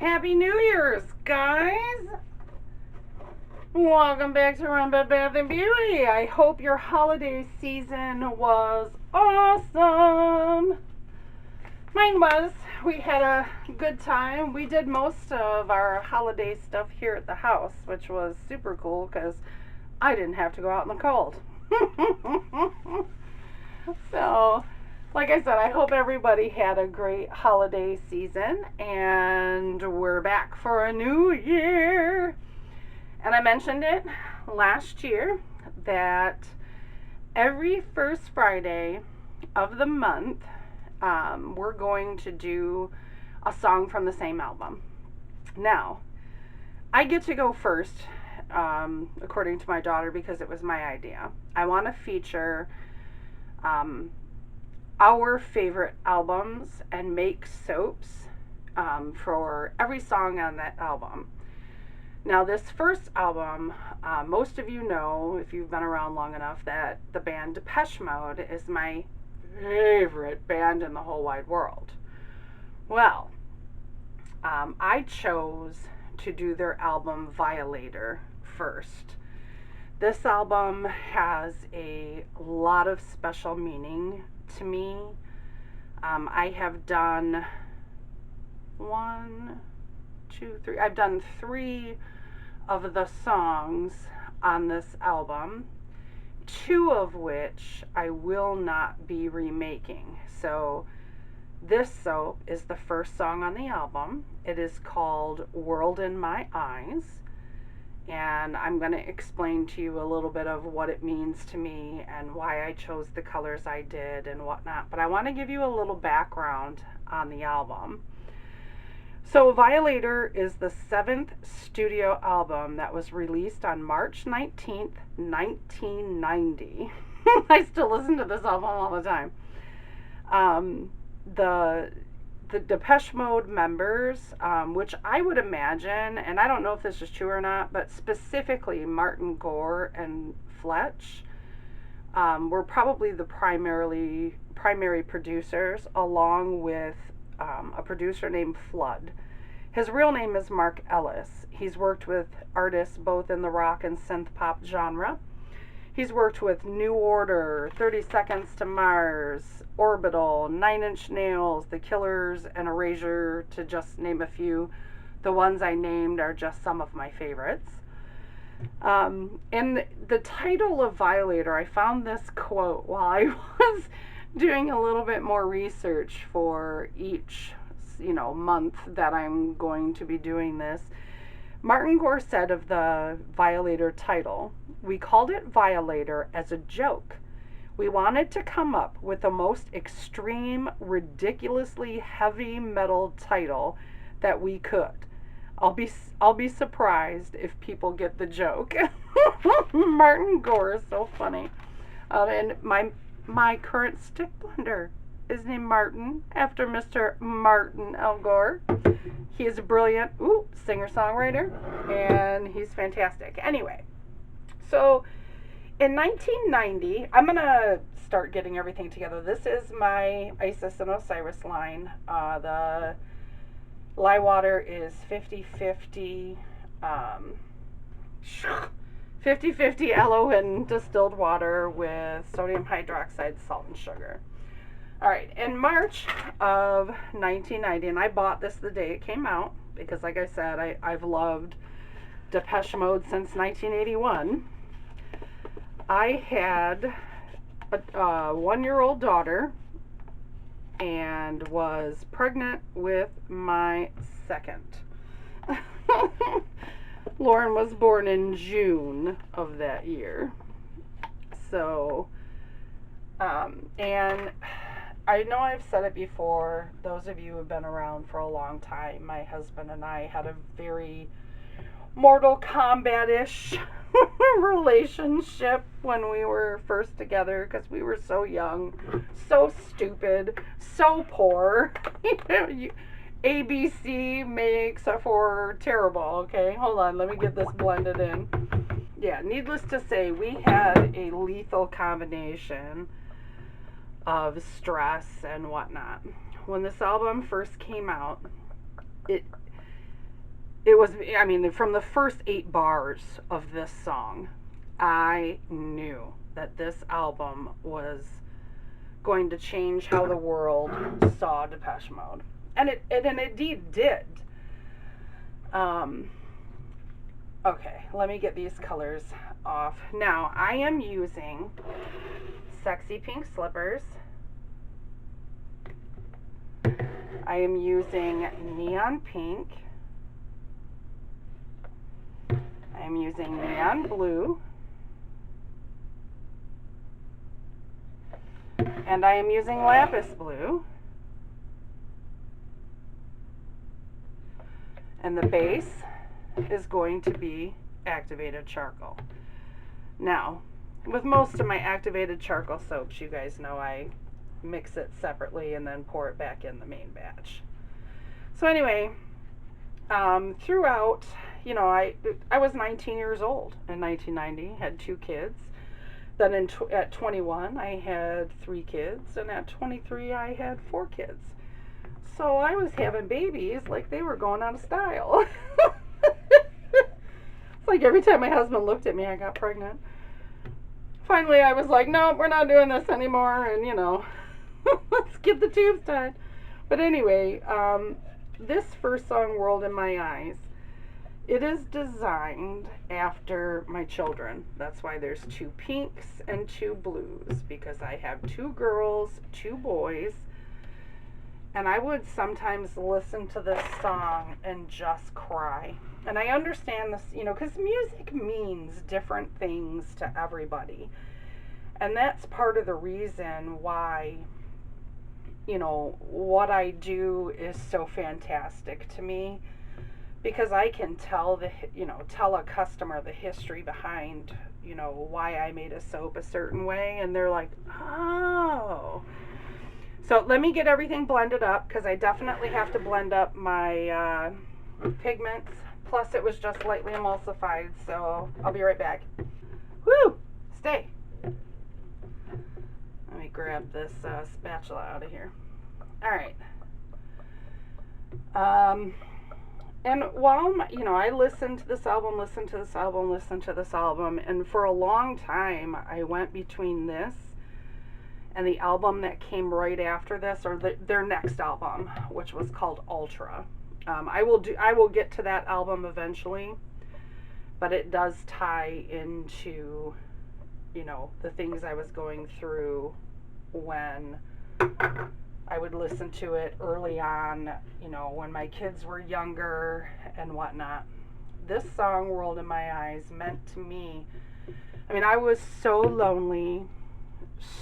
Happy New Year's, guys! Welcome back to Renpet Bath Beauty. I hope your holiday season was awesome. Mine was. We had a good time. We did most of our holiday stuff here at the house, which was super cool because I didn't have to go out in the cold. So, like I said, I hope everybody had a great holiday season, and we're back for a new year. And I mentioned it last year that every first Friday of the month, we're going to do a song from the same album. Now, I get to go first, according to my daughter, because it was my idea. I want to feature our favorite albums and make soaps for every song on that album. Now, this first album, most of you know, if you've been around long enough, that the band Depeche Mode is my favorite band in the whole wide world. Well, I chose to do their album Violator first. This album has a lot of special meaning to me. I have done I've done 3 of the songs on this album, 2 of which I will not be remaking. So this soap is the first song on the album. It is called World in My Eyes, and I'm going to explain to you a little bit of what it means to me and why I chose the colors I did and whatnot. But I want to give you a little background on the album. So Violator is the 7th studio album that was released on March 19th, 1990. I still listen to this album all the time. The Depeche Mode members, which I would imagine, and I don't know if this is true or not, but specifically Martin Gore and Fletch were probably the primary producers, along with a producer named Flood. His real name is Mark Ellis. He's worked with artists both in the rock and synth pop genre. He's worked with New Order, 30 Seconds to Mars, Orbital, 9 Inch Nails, The Killers, and Erasure, to just name a few. The ones I named are just some of my favorites. And the title of Violator, I found this quote while I was doing a little bit more research for each, month that I'm going to be doing this. Martin Gore said of the Violator title, "We called it Violator as a joke. We wanted to come up with the most extreme, ridiculously heavy metal title that we could. I'll be surprised if people get the joke." Martin Gore is so funny. And my current stick blender is named Martin, after Mr. Martin L. Gore. He is a brilliant singer-songwriter, and he's fantastic. Anyway, so in 1990, I'm going to start getting everything together. This is my Isis and Osiris line. The lye water is 50-50, 50-50 aloe and distilled water with sodium hydroxide, salt, and sugar. All right, in March of 1990, and I bought this the day it came out because, like I said, I've loved Depeche Mode since 1981. I had a 1-year-old daughter and was pregnant with my second. Loren was born in June of that year. So, and I know I've said it before, those of you who have been around for a long time, my husband and I had a very Mortal Kombat-ish relationship when we were first together, because we were so young, so stupid, so poor. ABC makes for terrible, okay? Hold on, let me get this blended in. Yeah, needless to say, we had a lethal combination of stress and whatnot. When this album first came out, it was, I mean, from the first 8 bars of this song, I knew that this album was going to change how the world saw Depeche Mode. And it indeed did. Okay, let me get these colors off. Now, I am using Sexy Pink Slippers. I am using Neon Pink. I am using Neon Blue. And I am using Lapis Blue. And the base is going to be activated charcoal. Now, with most of my activated charcoal soaps, you guys know I mix it separately and then pour it back in the main batch. So anyway, throughout, you know, I was 19 years old in 1990, had 2 kids. Then at 21, I had 3 kids, and at 23, I had 4 kids. So I was having babies like they were going out of style. It's like every time my husband looked at me, I got pregnant. Finally, I was like, no, we're not doing this anymore, and, you know, let's get the tubes tied. But anyway, this first song, World in My Eyes, it is designed after my children. That's why there's 2 pinks and 2 blues, because I have 2 girls, 2 boys, and I would sometimes listen to this song and just cry. And I understand this, you know, because music means different things to everybody. And that's part of the reason why, you know, what I do is so fantastic to me. Because I can tell tell a customer the history behind, you know, why I made a soap a certain way, and they're like, oh. So let me get everything blended up, because I definitely have to blend up my pigments. Plus it was just lightly emulsified, so I'll be right back. Woo! Stay. Let me grab this spatula out of here. All right. And while, you know, I listened to this album, and for a long time, I went between this and the album that came right after this, or their next album, which was called Ultra. I will get to that album eventually, but it does tie into, you know, the things I was going through when I would listen to it early on, you know, when my kids were younger and whatnot. This song, World in My Eyes, meant to me, I mean, I was so lonely,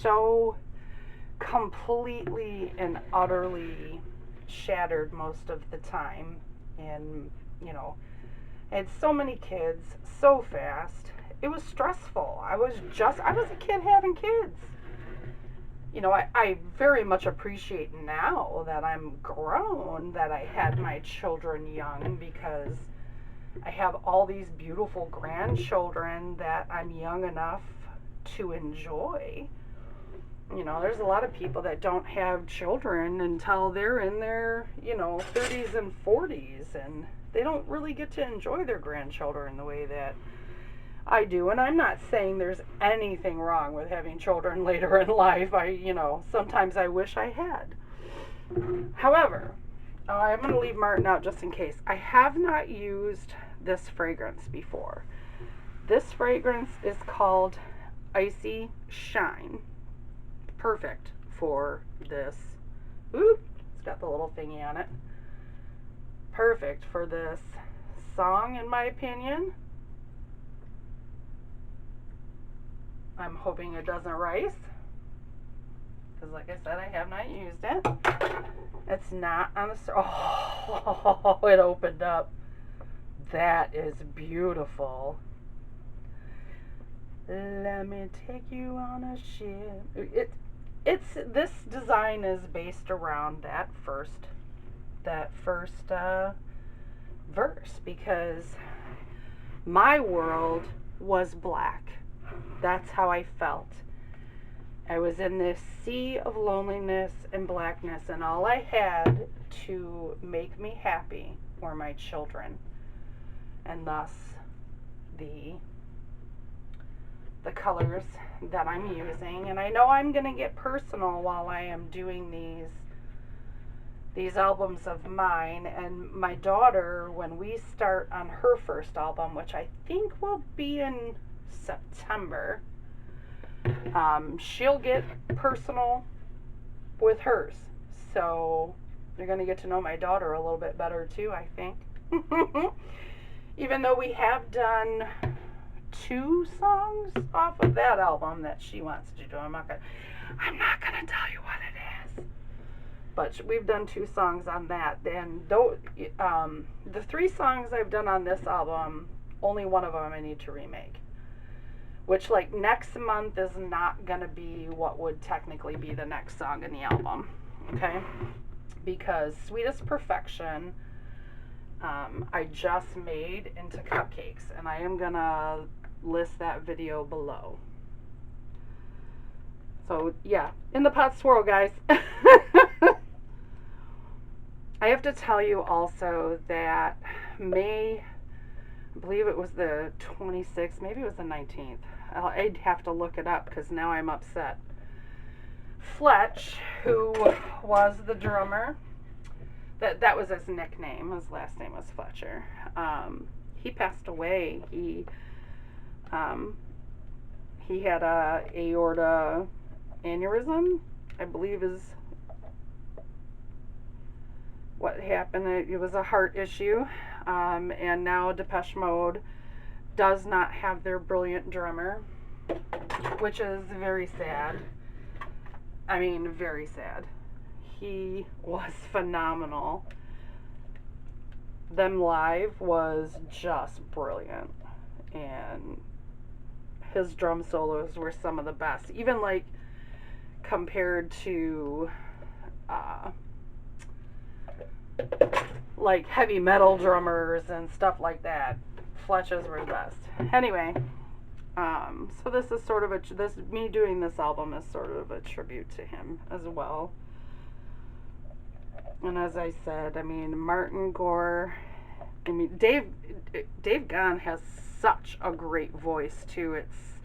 so completely and utterly shattered most of the time. And, you know, I had so many kids so fast. It was stressful. I was a kid having kids. You know, I very much appreciate now that I'm grown that I had my children young, because I have all these beautiful grandchildren that I'm young enough to enjoy. You know, there's a lot of people that don't have children until they're in their, you know, 30s and 40s, and they don't really get to enjoy their grandchildren the way that I do. And I'm not saying there's anything wrong with having children later in life. You know, sometimes I wish I had. However, I'm going to leave Martin out just in case. I have not used this fragrance before. This fragrance is called Icy Shine. Perfect for this. Oop, it's got the little thingy on it. Perfect for this song, in my opinion. I'm hoping it doesn't rice, because like I said, I have not used it. It's not on the oh, it opened up. That is beautiful. Let me take you on a ship. This design is based around that first verse, because my world was black. That's how I felt. I was in this sea of loneliness and blackness, and all I had to make me happy were my children. and thus the colors that I'm using. And I know I'm going to get personal while I am doing these albums of mine. And my daughter, when we start on her first album, which I think will be in September, she'll get personal with hers. So you're going to get to know my daughter a little bit better too, I think. Even though we have done 2 songs off of that album that she wants to do. I'm not gonna tell you what it is. But we've done 2 songs on that. And the 3 songs I've done on this album, only one of them I need to remake. Which, like, next month is not gonna be what would technically be the next song in the album. Okay? Because Sweetest Perfection, I just made into cupcakes, and I am gonna list that video below. So yeah, in the pot swirl, guys. I have to tell you also that I believe it was the 26th, maybe it was the 19th. I'd have to look it up because now I'm upset. Fletch, who was the drummer, that was his nickname. His last name was Fletcher. He passed away. He had a aorta aneurysm, I believe is what happened. It was a heart issue, and now Depeche Mode does not have their brilliant drummer, which is very sad. I mean, very sad. He was phenomenal. Them live was just brilliant, and his drum solos were some of the best, even like compared to like heavy metal drummers and stuff like that. Fletch's were the best. Anyway, so this is sort of me doing this album is sort of a tribute to him as well. And as I said, I mean, Martin Gore, I mean, Dave Gahan has such a great voice too. It's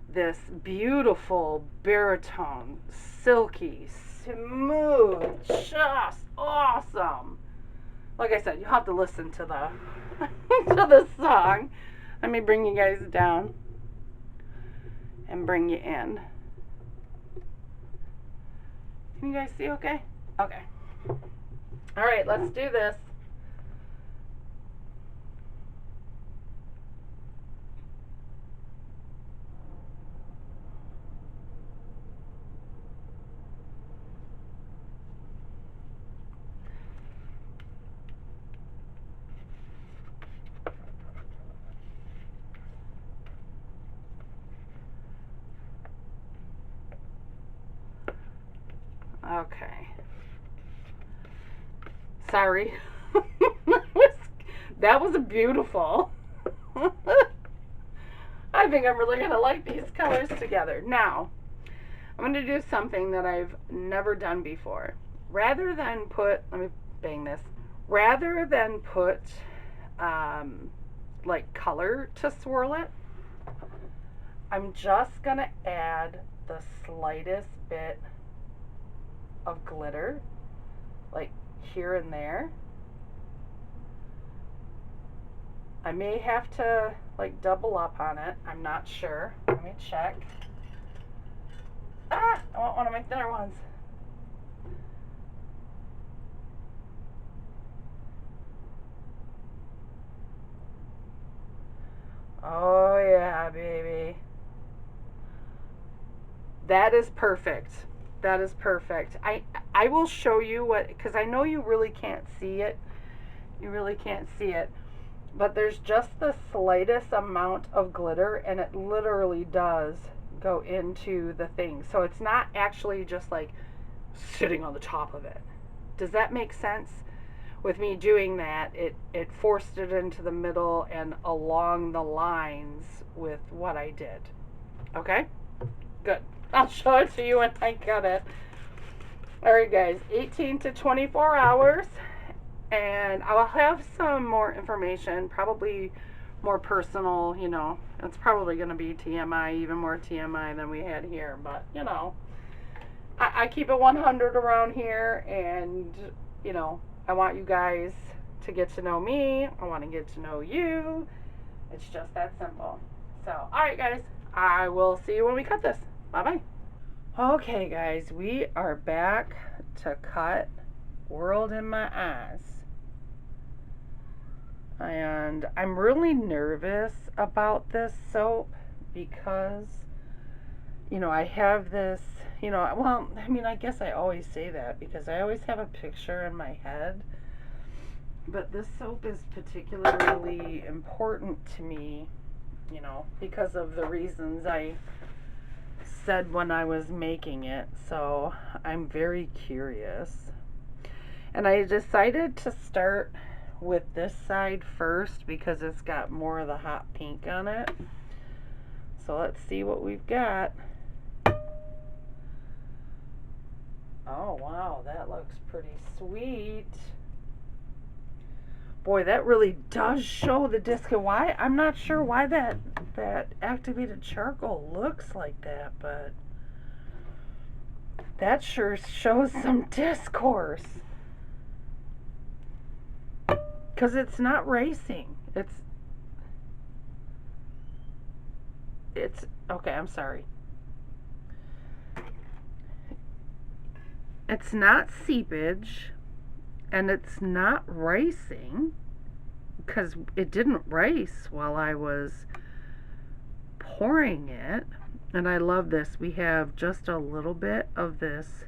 this beautiful baritone, silky, smooth, just awesome. Like I said, you have to listen to the to the song. Let me bring you guys down and bring you in. Can you guys see okay? Okay. All right, let's do this. Okay. Sorry. That was beautiful. I think I'm really going to like these colors together. Now, I'm going to do something that I've never done before. Rather than put, let me bang this. Rather than put like color to swirl it, I'm just going to add the slightest bit of glitter, like here and there. I may have to like double up on it. I'm not sure. Let me check. I want one of my thinner ones. Oh yeah, baby. That is perfect. That is perfect. I will show you what, because I know you really can't see it. You really can't see it. But there's just the slightest amount of glitter, and it literally does go into the thing. So it's not actually just like sitting on the top of it. Does that make sense? With me doing that, it forced it into the middle and along the lines with what I did. Okay? Good. I'll show it to you when I cut it. Alright guys, 18 to 24 hours, And I will have some more information, probably more personal, you know. It's probably going to be TMI, even more TMI than we had here. But, you know, I keep it 100 around here. And, you know, I want you guys to get to know me. I want to get to know you. It's just that simple. So, all right, guys. I will see you when we cut this. Bye-bye. Okay, guys. We are back to cut World in My Eyes. And I'm really nervous about this soap because, you know, I have this, you know, well, I mean, I guess I always say that because I always have a picture in my head. But this soap is particularly important to me, you know, because of the reasons I said when I was making it. So I'm very curious. And I decided to start with this side first because it's got more of the hot pink on it. So let's see what we've got. Oh wow, that looks pretty sweet. Boy, that really does show the disc. Why? I'm not sure why that activated charcoal looks like that, but that sure shows some discourse. Because it's not racing. It's okay, I'm sorry. It's not seepage, and it's not racing, because it didn't race while I was pouring it. And I love this. We have just a little bit of this,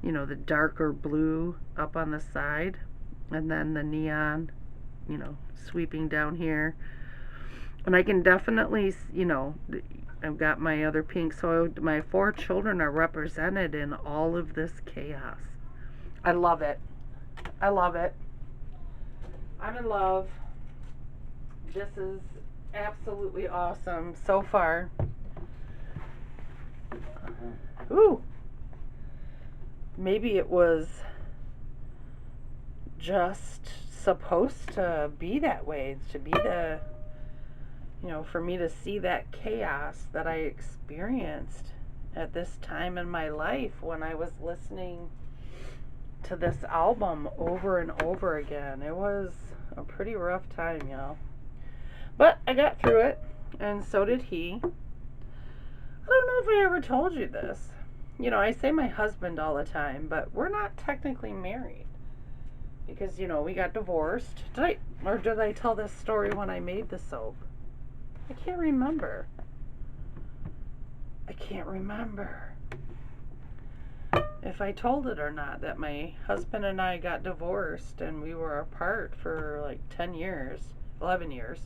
you know, the darker blue up on the side, and then the neon, you know, sweeping down here. And I can definitely, you know, I've got my other pink, so my 4 children are represented in all of this chaos. I love it. I love it. I'm in love. This is absolutely awesome so far. Ooh. Maybe it was just supposed to be that way, to be the, you know, for me to see that chaos that I experienced at this time in my life when I was listening to this album over and over again. It was a pretty rough time, y'all. But I got through it, and so did he. I don't know if I ever told you this. You know, I say my husband all the time, but we're not technically married. Because, you know, we got divorced. Did I tell this story when I made the soap? I can't remember. If I told it or not, that my husband and I got divorced and we were apart for like 10 years, 11 years,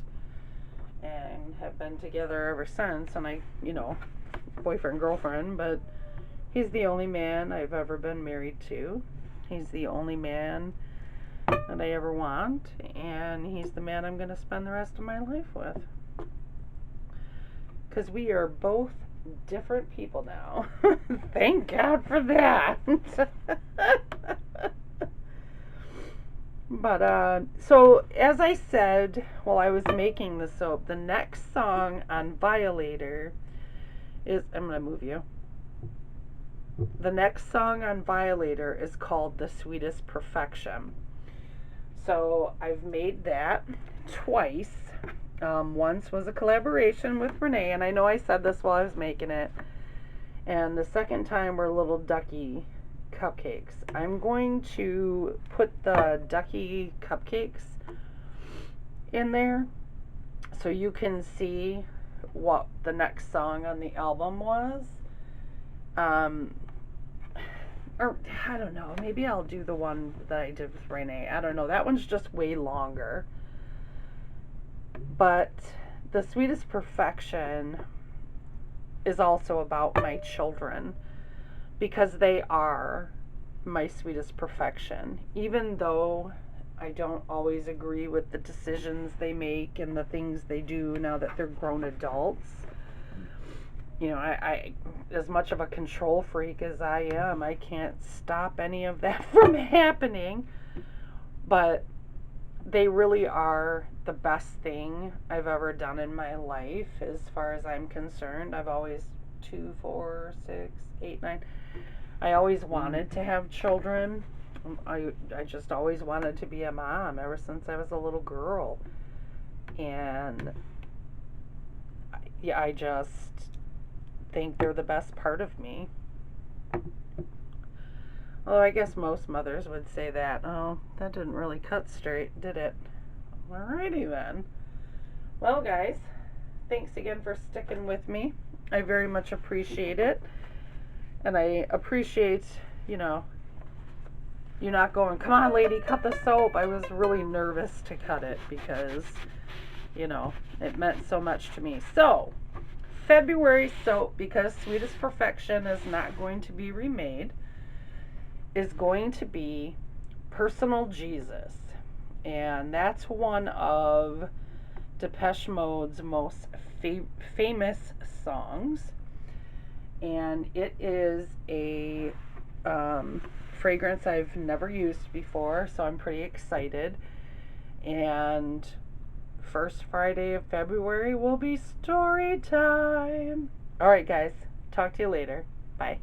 and have been together ever since. And I, you know, boyfriend, girlfriend, but he's the only man I've ever been married to. He's the only man that I ever want, and he's the man I'm going to spend the rest of my life with. Because we are both different people now. Thank God for that. But, so, as I said while I was making the soap, the next song on Violator is, I'm going to move you. The next song on Violator is called The Sweetest Perfection. So, I've made that twice. Once was a collaboration with Renee, and I know I said this while I was making it. And the second time were little ducky cupcakes. I'm going to put the ducky cupcakes in there so you can see what the next song on the album was. Or I don't know, maybe I'll do the one that I did with Renee. I don't know, that one's just way longer. But The Sweetest Perfection is also about my children, because they are my sweetest perfection. Even though I don't always agree with the decisions they make and the things they do now that they're grown adults. You know, I as much of a control freak as I am, I can't stop any of that from happening. But they really are the best thing I've ever done in my life as far as I'm concerned. I've always 2, 4, 6, 8, 9. I always wanted to have children. I just always wanted to be a mom ever since I was a little girl. And yeah, I just think they're the best part of me. Well, I guess most mothers would say that. Oh, that didn't really cut straight, did it? Alrighty then. Well, guys, thanks again for sticking with me. I very much appreciate it. And I appreciate, you know, you not going, come on, lady, cut the soap. I was really nervous to cut it because, you know, it meant so much to me. So, February soap, because Sweetest Perfection is not going to be remade, is going to be Personal Jesus. And that's one of Depeche Mode's most famous songs. And it is a fragrance I've never used before, so I'm pretty excited. And first Friday of February will be story time. Alright, guys. Talk to you later. Bye.